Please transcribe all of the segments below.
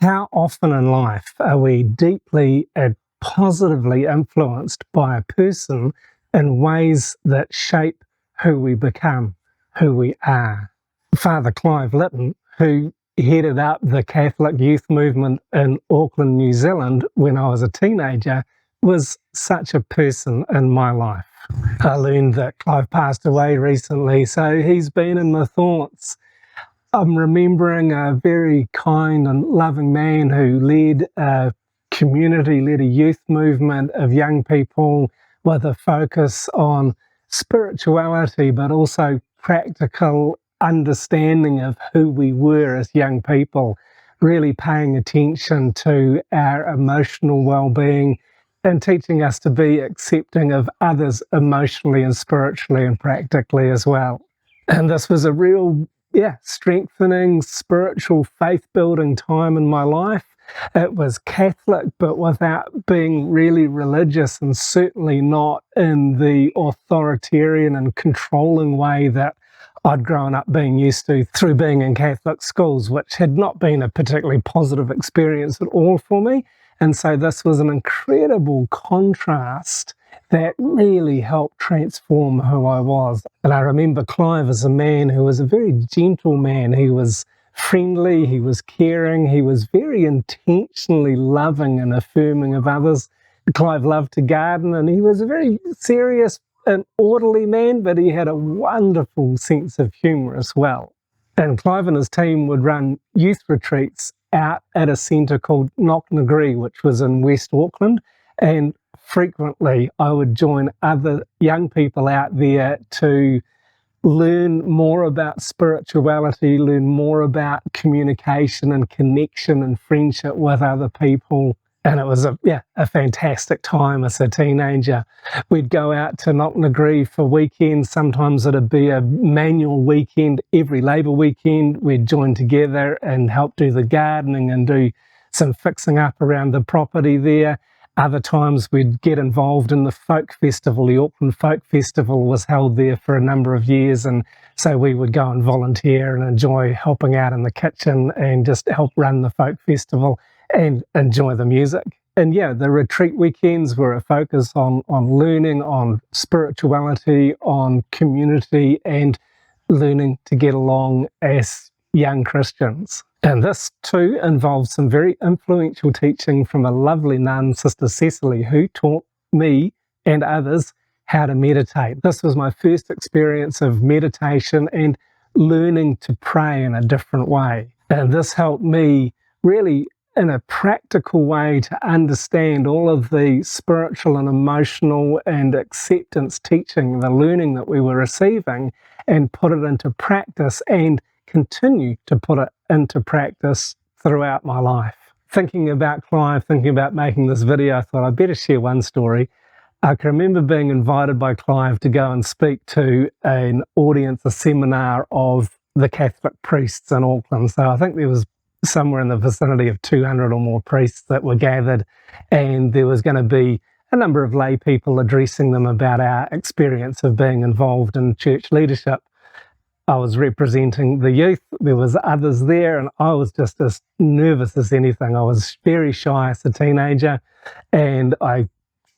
How often in life are we deeply and positively influenced by a person in ways that shape who we become, who we are? Father Clive Littin, who headed up the Catholic youth movement in Auckland, New Zealand when I was a teenager, was such a person in my life. I learned that Clive passed away recently, so he's been in my thoughts. I'm remembering a very kind and loving man who led a community, led a youth movement of young people with a focus on spirituality, but also practical understanding of who we were as young people, really paying attention to our emotional well-being and teaching us to be accepting of others emotionally and spiritually and practically as well. And this was a real strengthening, spiritual, faith-building time in my life. It was Catholic, but without being really religious, and certainly not in the authoritarian and controlling way that I'd grown up being used to through being in Catholic schools, which had not been a particularly positive experience at all for me. And so this was an incredible contrast that really helped transform who I was. And I remember Clive as a man who was a very gentle man. He was friendly, he was caring, he was very intentionally loving and affirming of others. Clive loved to garden, and he was a very serious and orderly man, but he had a wonderful sense of humour as well. And Clive and his team would run youth retreats out at a centre called non-authoritarian, which was in West Auckland, and frequently I would join other young people out there to learn more about spirituality, learn more about communication and connection and friendship with other people. And it was a fantastic time as a teenager. We'd go out to non-authoritarian for weekends. Sometimes it'd be a manual weekend. Every Labour weekend, we'd join together and help do the gardening and do some fixing up around the property there. Other times we'd get involved in the folk festival. The Auckland Folk Festival was held there for a number of years, and so we would go and volunteer and enjoy helping out in the kitchen and just help run the folk festival and enjoy the music. And the retreat weekends were a focus on learning, on spirituality, on community, and learning to get along as young Christians. And this too involves some very influential teaching from a lovely nun, Sister Cecily, who taught me and others how to meditate. This was my first experience of meditation and learning to pray in a different way. And this helped me really in a practical way to understand all of the spiritual and emotional and acceptance teaching, the learning that we were receiving, and put it into practice and continue to put it into practice throughout my life. Thinking about Clive, thinking about making this video, I thought I'd better share one story. I can remember being invited by Clive to go and speak to an audience, a seminar of the Catholic priests in Auckland. So I think there was somewhere in the vicinity of 200 or more priests that were gathered, and there was going to be a number of lay people addressing them about our experience of being involved in church leadership. I was representing the youth, there was others there, and I was just as nervous as anything. I was very shy as a teenager, and I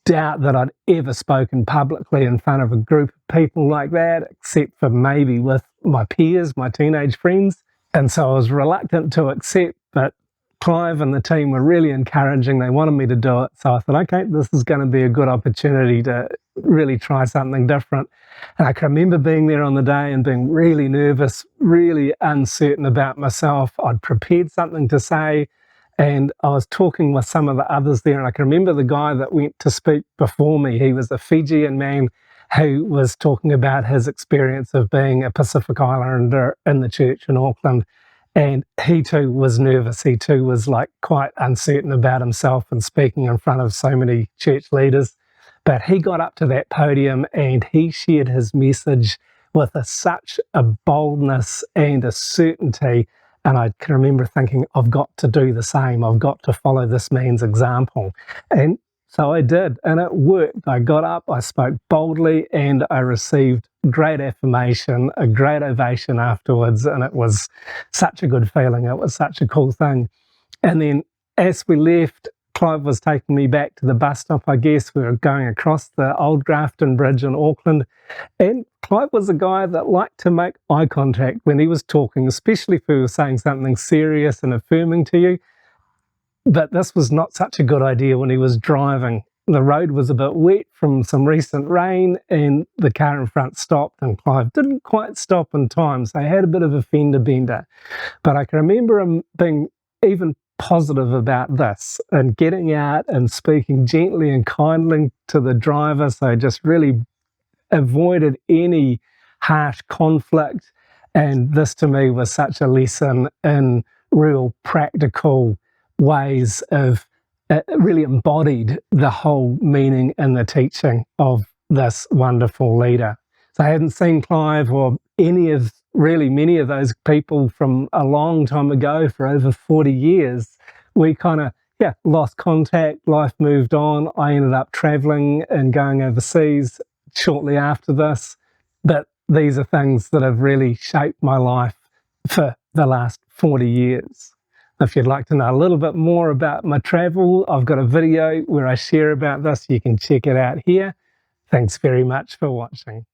doubt that I'd ever spoken publicly in front of a group of people like that, except for maybe with my peers, my teenage friends. And so I was reluctant to accept, but Clive and the team were really encouraging. They wanted me to do it. So I thought, okay, this is going to be a good opportunity to really try something different. And I can remember being there on the day and being really nervous, really uncertain about myself. I'd prepared something to say, and I was talking with some of the others there. And I can remember the guy that went to speak before me. He was a Fijian man who was talking about his experience of being a Pacific Islander in the church in Auckland. And he too was nervous. He too was quite uncertain about himself and speaking in front of so many church leaders. But he got up to that podium and he shared his message with such a boldness and a certainty. And I can remember thinking, I've got to do the same. I've got to follow this man's example. And so I did, and it worked. I got up, I spoke boldly, and I received great affirmation, a great ovation afterwards, and it was such a good feeling. It was such a cool thing. And then as we left, Clive was taking me back to the bus stop, I guess. We were going across the old Grafton Bridge in Auckland. And Clive was a guy that liked to make eye contact when he was talking, especially if he was saying something serious and affirming to you. But this was not such a good idea when he was driving. The road was a bit wet from some recent rain, and the car in front stopped, and Clive didn't quite stop in time, so he had a bit of a fender bender. But I can remember him being even positive about this and getting out and speaking gently and kindly to the driver, so just really avoided any harsh conflict. And this to me was such a lesson in real practical ways of really embodied the whole meaning and the teaching of this wonderful leader. So I hadn't seen Clive or many of those people from a long time ago, for over 40 years. We kind of, lost contact, life moved on. I ended up traveling and going overseas shortly after this. But these are things that have really shaped my life for the last 40 years. If you'd like to know a little bit more about my travel, I've got a video where I share about this. You can check it out here. Thanks very much for watching.